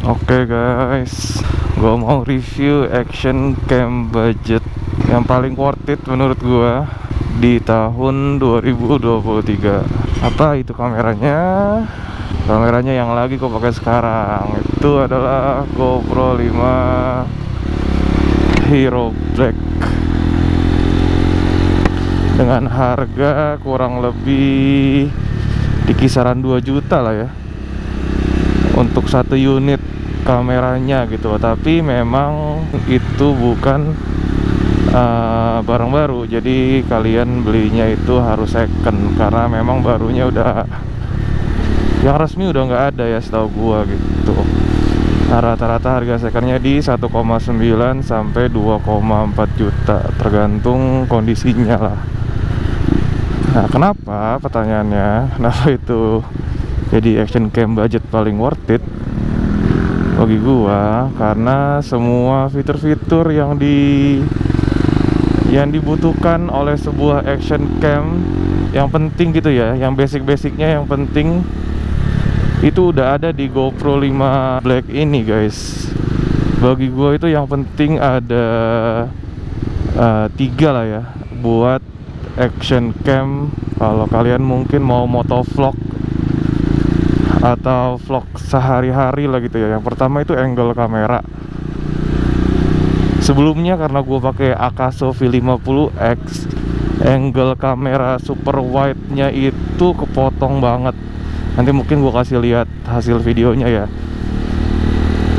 Oke guys, gue mau review action cam budget yang paling worth it menurut gue di tahun 2023. Apa itu kameranya? Kameranya yang lagi gue pakai sekarang itu adalah GoPro 5 Hero Black dengan harga kurang lebih di kisaran 2 juta lah ya untuk satu unit kameranya gitu loh. Tapi memang itu bukan barang baru, jadi kalian belinya itu harus second karena memang barunya udah, yang resmi udah nggak ada ya setahu gua gitu. Nah, rata-rata harga secondnya di 1,9 sampai 2,4 juta tergantung kondisinya lah. Nah, kenapa pertanyaannya, kenapa itu jadi action cam budget paling worth it bagi gua? Karena semua fitur-fitur yang dibutuhkan oleh sebuah action cam yang penting gitu ya, yang basic-basicnya yang penting itu udah ada di GoPro 5 Black ini guys. Bagi gua itu yang penting ada 3 lah ya buat action cam kalau kalian mungkin mau motovlog atau vlog sehari-hari lah gitu ya. Yang pertama itu angle kamera. Sebelumnya karena gue pakai Akaso V50X, angle kamera super wide-nya itu kepotong banget. Nanti mungkin gue kasih lihat hasil videonya ya.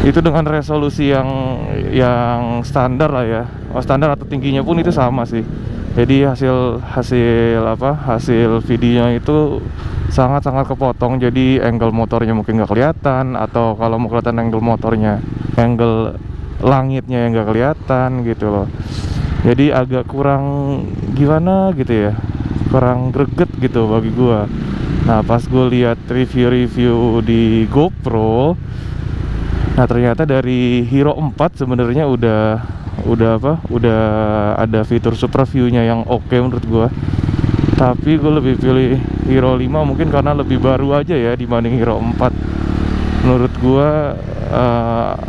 Itu dengan resolusi yang standar lah ya. Oh, standar atau tingginya pun itu sama sih. Jadi hasil videonya itu sangat-sangat kepotong. Jadi angle motornya mungkin nggak kelihatan, atau kalau mau kelihatan angle motornya, angle langitnya yang nggak kelihatan gitu loh. Jadi agak kurang gimana gitu ya, kurang greget gitu bagi gua. Nah, pas gue lihat review-review di GoPro, nah ternyata dari Hero 4 sebenarnya udah ada fitur super view-nya yang oke menurut gua. Tapi gue lebih pilih Hero 5 mungkin karena lebih baru aja ya dibanding Hero 4. Menurut gua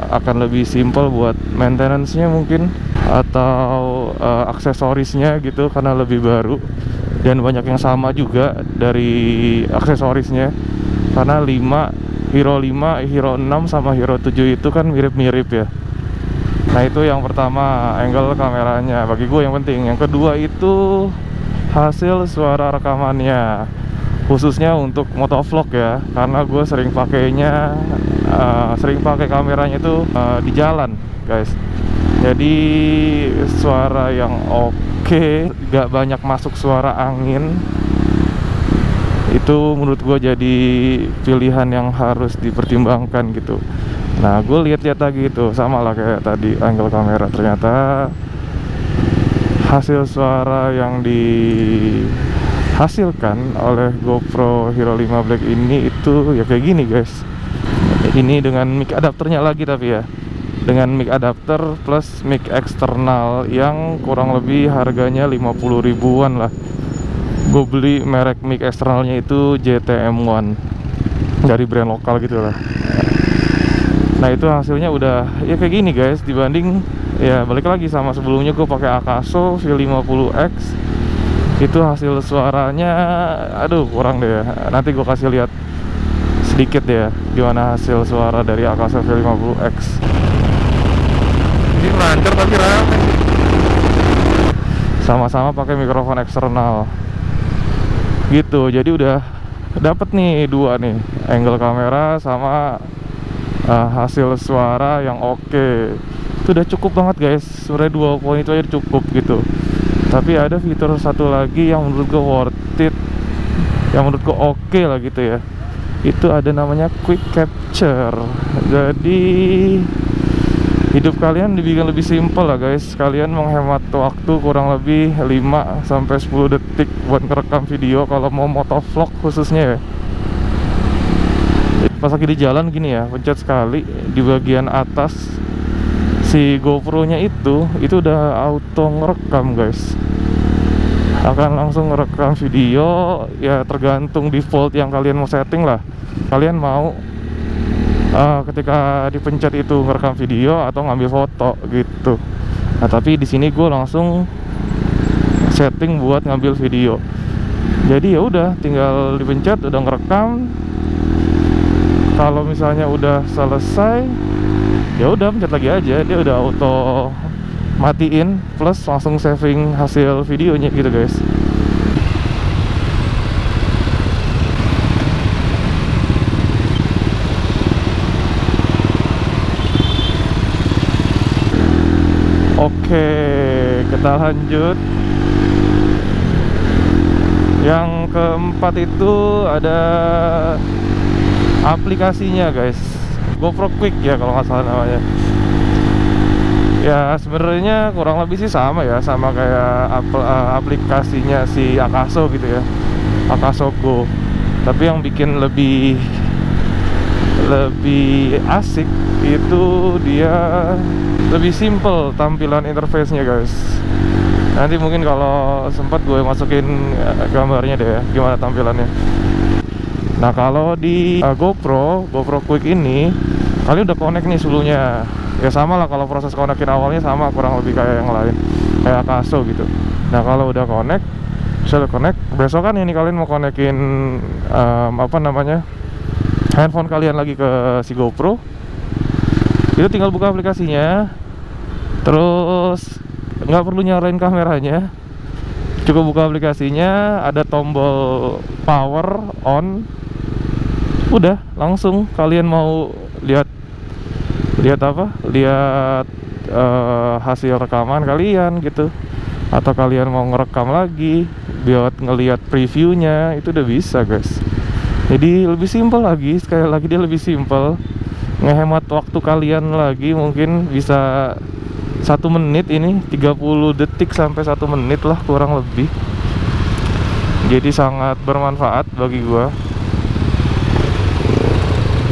akan lebih simple buat maintenance-nya mungkin, atau aksesorisnya gitu, karena lebih baru dan banyak yang sama juga dari aksesorisnya. Karena Hero 5, Hero 6 sama Hero 7 itu kan mirip-mirip ya. Nah, itu yang pertama, angle kameranya bagi gue yang penting. Yang kedua itu hasil suara rekamannya, khususnya untuk motovlog ya, karena gue sering pakai kameranya itu di jalan guys. Jadi suara yang oke, gak banyak masuk suara angin, itu menurut gue jadi pilihan yang harus dipertimbangkan gitu. Nah, gue lihat-lihat lagi itu sama lah kayak tadi angle kamera, ternyata hasil suara yang dihasilkan oleh GoPro Hero 5 Black ini itu ya kayak gini guys. Ini dengan mic adapternya lagi, tapi ya dengan mic adapter plus mic eksternal yang kurang lebih harganya 50 ribuan lah. Gue beli merek mic eksternalnya itu JTM1 dari brand lokal gitu lah. Nah, itu hasilnya udah ya kayak gini guys, dibanding ya balik lagi sama sebelumnya gue pakai Akaso V50X. Itu hasil suaranya aduh kurang deh ya. Nanti gue kasih lihat sedikit ya gimana hasil suara dari Akaso V50X. Ini lancar tapi rame. Sama-sama pakai mikrofon eksternal gitu. Jadi udah dapet nih dua nih, angle kamera sama hasil suara yang oke. Itu udah cukup banget guys. Sebenarnya 2 poin itu aja cukup gitu. Tapi ada fitur satu lagi yang menurut gue worth it, yang menurut gue oke lah gitu ya. Itu ada namanya quick capture. Jadi hidup kalian dibikin lebih simpel lah guys. Kalian menghemat waktu kurang lebih 5 sampai 10 detik buat ngerekam video kalau mau motovlog khususnya ya. Pas lagi di jalan gini ya, pencet sekali di bagian atas si GoPro-nya itu udah auto ngerekam guys. Akan langsung ngerekam video ya, tergantung default yang kalian mau setting lah. Kalian mau ketika dipencet itu ngerekam video atau ngambil foto gitu. Nah tapi di sini gue langsung setting buat ngambil video. Jadi ya udah tinggal dipencet udah ngerekam. Kalau misalnya udah selesai, ya udah pencet lagi aja, dia udah auto matiin plus langsung saving hasil videonya gitu guys. Oke, kita lanjut. Yang keempat itu ada aplikasinya guys, GoPro Quik ya kalau nggak salah namanya. Ya sebenarnya kurang lebih sih sama ya, sama kayak aplikasinya si Akaso gitu ya, Akaso Go. Tapi yang bikin lebih asik itu dia lebih simple tampilan interface-nya guys. Nanti mungkin kalau sempat gue masukin gambarnya deh ya, gimana tampilannya. Nah kalau di GoPro Quik ini kalian udah connect nih sulunya. Ya sama lah, kalau proses connectin awalnya sama kurang lebih kayak yang lain, kayak Akaso gitu. Nah kalau udah connect, bisa connect. Besok kan ini kalian mau connectin handphone kalian lagi ke si GoPro, itu tinggal buka aplikasinya, terus nggak perlu nyalain kameranya, cukup buka aplikasinya, ada tombol power on, udah langsung kalian mau lihat hasil rekaman kalian gitu, atau kalian mau ngerekam lagi buat ngelihat previewnya, itu udah bisa guys. Jadi lebih simpel lagi, sekali lagi dia lebih simpel, ngehemat waktu kalian lagi, mungkin bisa 1 menit ini 30 detik sampai 1 menit lah kurang lebih. Jadi sangat bermanfaat bagi gua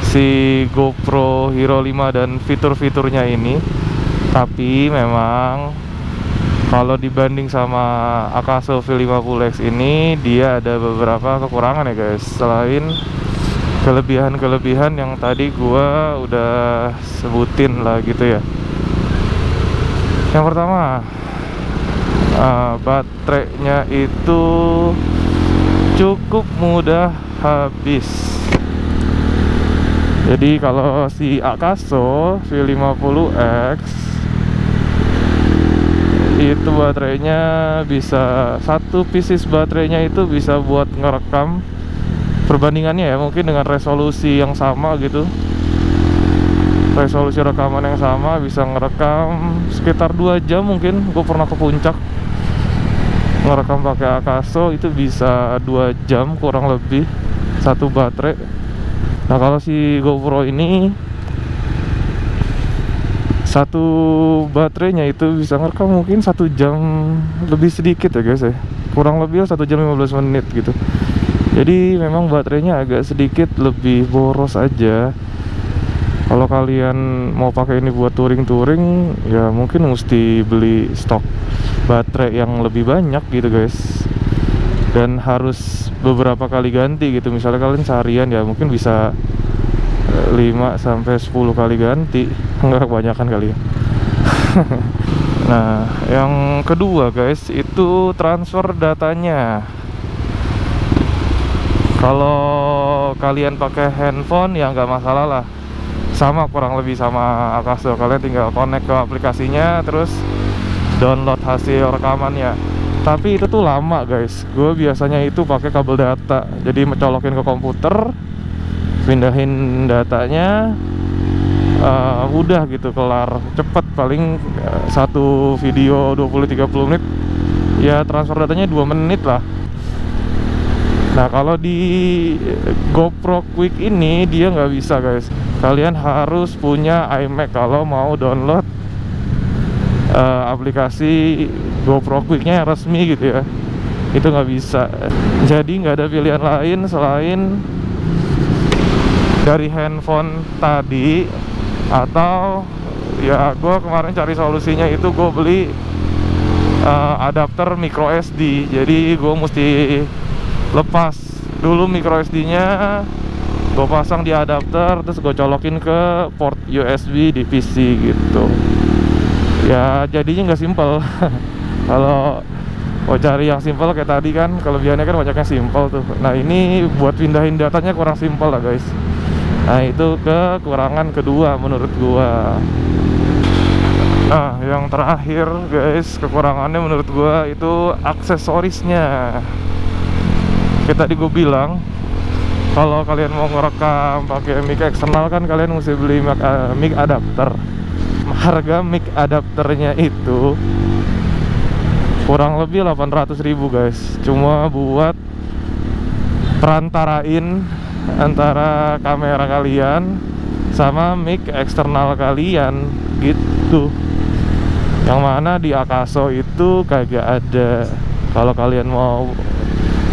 si GoPro Hero 5 dan fitur-fiturnya ini. Tapi memang kalau dibanding sama Akaso V50X ini, dia ada beberapa kekurangan ya guys. Selain kelebihan-kelebihan yang tadi gua udah sebutin lah gitu ya. Yang pertama, baterainya itu cukup mudah habis. Jadi kalau si Akaso V50X itu baterainya bisa, satu pieces baterainya itu bisa buat ngerekam, perbandingannya ya mungkin dengan resolusi yang sama gitu, resolusi rekaman yang sama bisa ngerekam sekitar 2 jam mungkin. Gue pernah ke puncak ngerekam pakai Akaso, itu bisa 2 jam kurang lebih satu baterai. Nah kalau si GoPro ini satu baterainya itu bisa ngerekam mungkin 1 jam lebih sedikit ya guys ya, kurang lebih 1 jam 15 menit gitu. Jadi memang baterainya agak sedikit lebih boros aja. Kalau kalian mau pakai ini buat touring-touring, ya mungkin mesti beli stok baterai yang lebih banyak gitu guys, dan harus beberapa kali ganti gitu. Misalnya kalian seharian ya mungkin bisa 5-10 kali ganti, enggak kebanyakan kali ya. Nah yang kedua guys, itu transfer datanya. Kalau kalian pakai handphone ya nggak masalah lah, sama kurang lebih sama Akaso. Kalian tinggal connect ke aplikasinya, terus download hasil rekamannya. Tapi itu tuh lama guys. Gue biasanya itu pakai kabel data, jadi mencolokin ke komputer, pindahin datanya, udah gitu, kelar, cepet. Paling satu video 20-30 menit, ya transfer datanya 2 menit lah. Nah kalau di GoPro Quik ini dia nggak bisa guys. Kalian harus punya iMac kalau mau download aplikasi GoPro Quiknya yang resmi gitu ya. Itu nggak bisa. Jadi nggak ada pilihan lain selain dari handphone tadi, atau ya gue kemarin cari solusinya itu gue beli adapter micro SD. Jadi gue mesti lepas dulu micro SD nya, gue pasang di adapter, terus gue colokin ke port USB di PC gitu. Ya jadinya nggak simple. Kalau mau cari yang simple kayak tadi kan, kelebihannya kan banyaknya simple tuh. Nah ini buat pindahin datanya kurang simple lah guys. Nah itu kekurangan kedua menurut gua. Nah yang terakhir guys, kekurangannya menurut gua itu aksesorisnya. Kayak tadi gue bilang, kalau kalian mau ngerekam pakai mic eksternal kan kalian mesti beli mic adapter. Harga mic adapternya itu kurang lebih 800.000 guys, cuma buat perantarain antara kamera kalian sama mic eksternal kalian gitu. Yang mana di Akaso itu kagak ada. Kalau kalian mau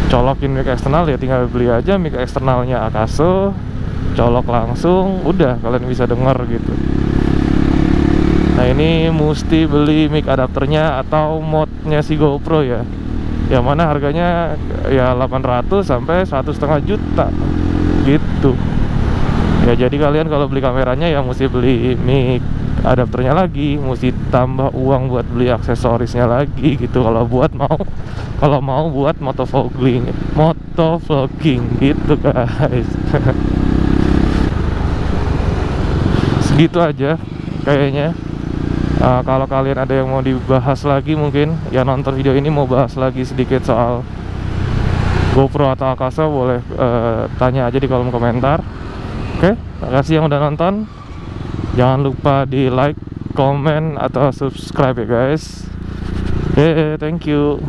colokin mic eksternal ya tinggal beli aja mic eksternalnya Akaso, colok langsung, udah kalian bisa denger gitu. Nah ini mesti beli mic adapternya atau modnya si GoPro ya, yang mana harganya ya 800 sampai 1,5 juta gitu. Ya jadi kalian kalau beli kameranya ya mesti beli mic adapternya lagi, mesti tambah uang buat beli aksesorisnya lagi gitu. Kalau mau buat motovlogging gitu guys. Segitu aja kayaknya. Kalau kalian ada yang mau dibahas lagi, mungkin yang nonton video ini mau bahas lagi sedikit soal GoPro atau Akaso, boleh tanya aja di kolom komentar. Oke, makasih yang udah nonton. Jangan lupa di like, komen, atau subscribe ya guys. Oke, thank you.